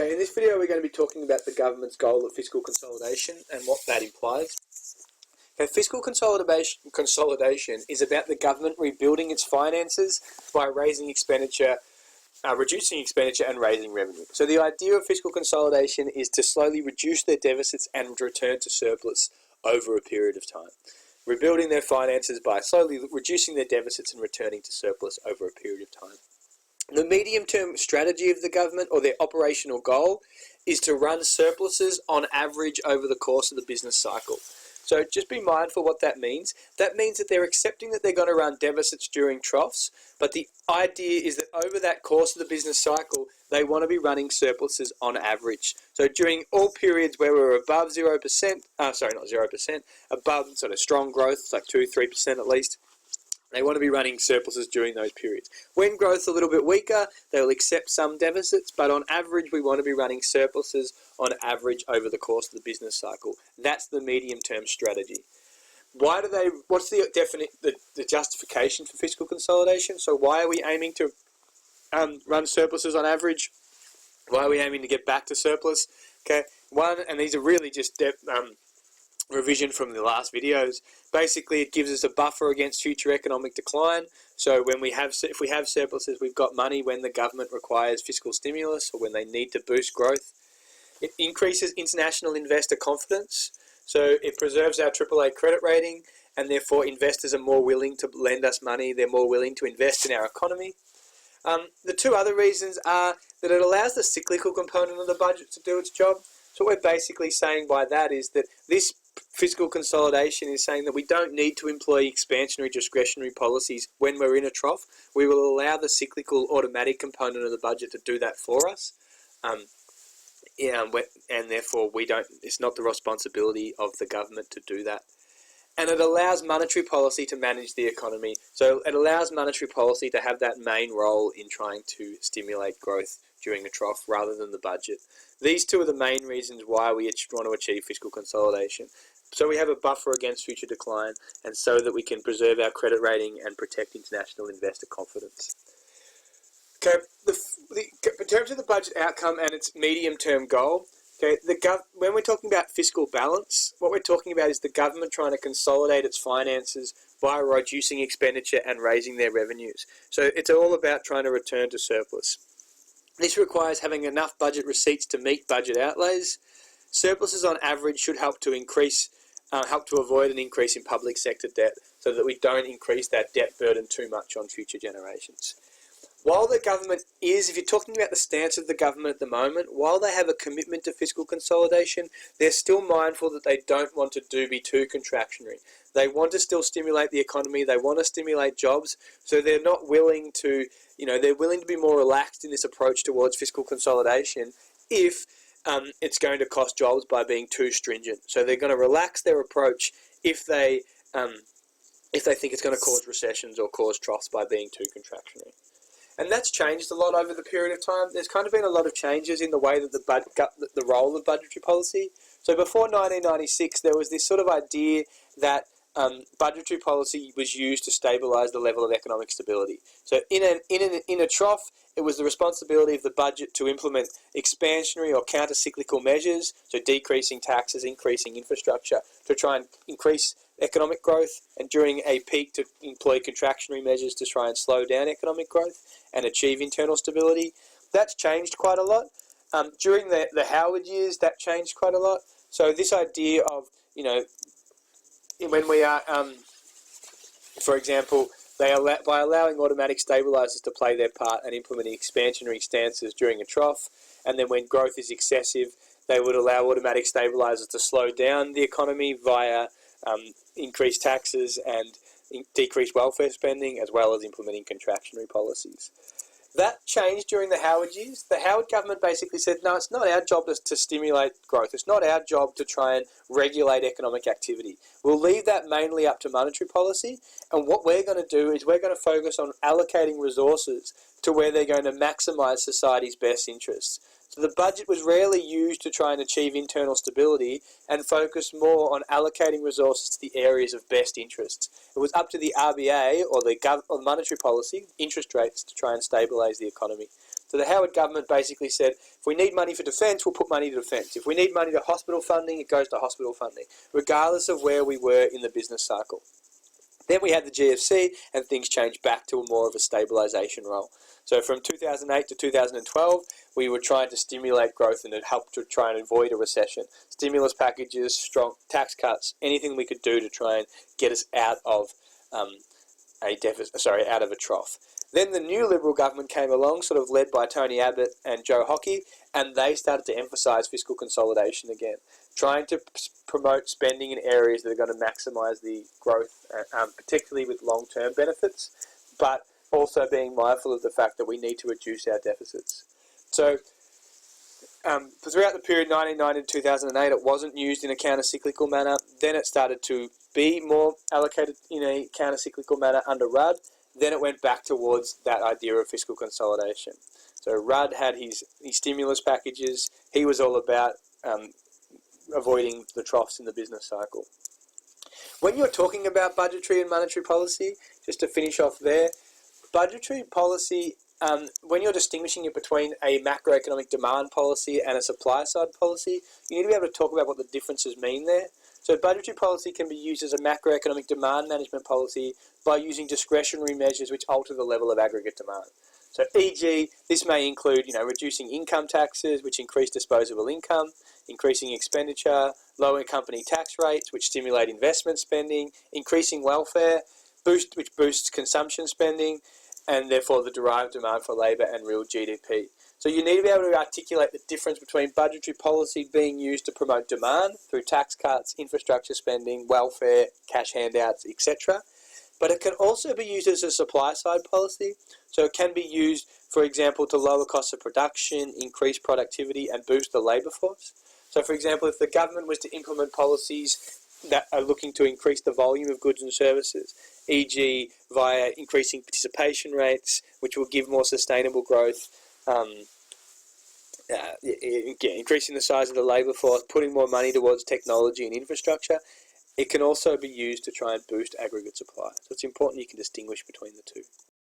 Okay, in this video we're going to be talking about the government's goal of fiscal consolidation and what that implies. Okay, fiscal consolidation is about the government rebuilding its finances by raising expenditure, reducing expenditure and raising revenue. So the idea of fiscal consolidation is to slowly reduce their deficits and return to surplus over a period of time. Rebuilding their finances by slowly reducing their deficits and returning to surplus over a period of time. The medium-term strategy of the government, or their operational goal, is to run surpluses on average over the course of the business cycle. So just be mindful what that means. That means that they're accepting that they're going to run deficits during troughs, but the idea is that over that course of the business cycle, they want to be running surpluses on average. So during all periods where we're above 0%, above sort of strong growth, like 2-3% at least, they want to be running surpluses during those periods. When growth's a little bit weaker, they'll accept some deficits, but on average, we want to be running surpluses on average over the course of the business cycle. That's the medium-term strategy. What's the justification for fiscal consolidation? So why are we aiming to run surpluses on average? Why are we aiming to get back to surplus? Okay, and these are really just revision from the last videos. Basically, it gives us a buffer against future economic decline. So when if we have surpluses, we've got money when the government requires fiscal stimulus or when they need to boost growth. It increases international investor confidence. So it preserves our AAA credit rating, and therefore investors are more willing to lend us money. They're more willing to invest in our economy. The two other reasons are that it allows the cyclical component of the budget to do its job. So what we're basically saying by that is that this fiscal consolidation is saying that we don't need to employ expansionary discretionary policies when we're in a trough. We will allow the cyclical automatic component of the budget to do that for us. And therefore it's not the responsibility of the government to do that. And it allows monetary policy to manage the economy. So it allows monetary policy to have that main role in trying to stimulate growth during a trough rather than the budget. These two are the main reasons why we want to achieve fiscal consolidation. So we have a buffer against future decline, and so that we can preserve our credit rating and protect international investor confidence. Okay, in terms of the budget outcome and its medium-term goal, okay, when we're talking about fiscal balance, what we're talking about is the government trying to consolidate its finances by reducing expenditure and raising their revenues. So it's all about trying to return to surplus. This requires having enough budget receipts to meet budget outlays. Surpluses on average should help to avoid an increase in public sector debt, so that we don't increase that debt burden too much on future generations. While the government if you're talking about the stance of the government at the moment, while they have a commitment to fiscal consolidation, they're still mindful that they don't want to be too contractionary. They want to still stimulate the economy, they want to stimulate jobs, so they're not willing to, they're willing to be more relaxed in this approach towards fiscal consolidation if it's going to cost jobs by being too stringent. So they're going to relax their approach if they think it's going to cause recessions or cause troughs by being too contractionary. And that's changed a lot over the period of time. There's kind of been a lot of changes in the way that the role of budgetary policy. So before 1996, there was this sort of idea that budgetary policy was used to stabilise the level of economic stability. So in a trough, it was the responsibility of the budget to implement expansionary or counter-cyclical measures, so decreasing taxes, increasing infrastructure, to try and increase economic growth, and during a peak to employ contractionary measures to try and slow down economic growth and achieve internal stability. That's changed quite a lot. During the Howard years, that changed quite a lot. So this idea of, when we are, for example, by allowing automatic stabilisers to play their part and implementing expansionary stances during a trough, and then when growth is excessive, they would allow automatic stabilisers to slow down the economy via increased taxes and decreased welfare spending, as well as implementing contractionary policies. That changed during the Howard years. The Howard government basically said, no, it's not our job to stimulate growth. It's not our job to try and regulate economic activity. We'll leave that mainly up to monetary policy, and what we're going to do is we're going to focus on allocating resources to where they're going to maximise society's best interests. So the budget was rarely used to try and achieve internal stability, and focused more on allocating resources to the areas of best interests. It was up to the RBA or the monetary policy, interest rates, to try and stabilise the economy. So the Howard government basically said, if we need money for defence, we'll put money to defence. If we need money to hospital funding, it goes to hospital funding, regardless of where we were in the business cycle. Then we had the GFC, and things changed back to more of a stabilisation role. So from 2008 to 2012, we were trying to stimulate growth and it helped to try and avoid a recession. Stimulus packages, strong tax cuts, anything we could do to try and get us out of out of a trough. Then the new Liberal government came along, sort of led by Tony Abbott and Joe Hockey, and they started to emphasise fiscal consolidation again, trying to promote spending in areas that are going to maximise the growth, particularly with long-term benefits, but also being mindful of the fact that we need to reduce our deficits. So throughout the period 1990 to 2008, it wasn't used in a counter-cyclical manner. Then it started to be more allocated in a counter-cyclical manner under Rudd. Then it went back towards that idea of fiscal consolidation. So Rudd had his stimulus packages. He was all about avoiding the troughs in the business cycle. When you're talking about budgetary and monetary policy, just to finish off there, budgetary policy, when you're distinguishing it between a macroeconomic demand policy and a supply side policy, you need to be able to talk about what the differences mean there. So budgetary policy can be used as a macroeconomic demand management policy by using discretionary measures which alter the level of aggregate demand. So e.g., this may include, reducing income taxes, which increase disposable income, increasing expenditure, lowering company tax rates, which stimulate investment spending, increasing welfare, which boosts consumption spending, and therefore the derived demand for labour and real GDP. So you need to be able to articulate the difference between budgetary policy being used to promote demand through tax cuts, infrastructure spending, welfare, cash handouts, etc. But it can also be used as a supply side policy. So it can be used, for example, to lower costs of production, increase productivity and boost the labour force. So for example, if the government was to implement policies that are looking to increase the volume of goods and services, e.g. via increasing participation rates, which will give more sustainable growth, increasing the size of the labour force, putting more money towards technology and infrastructure, it can also be used to try and boost aggregate supply. So it's important you can distinguish between the two.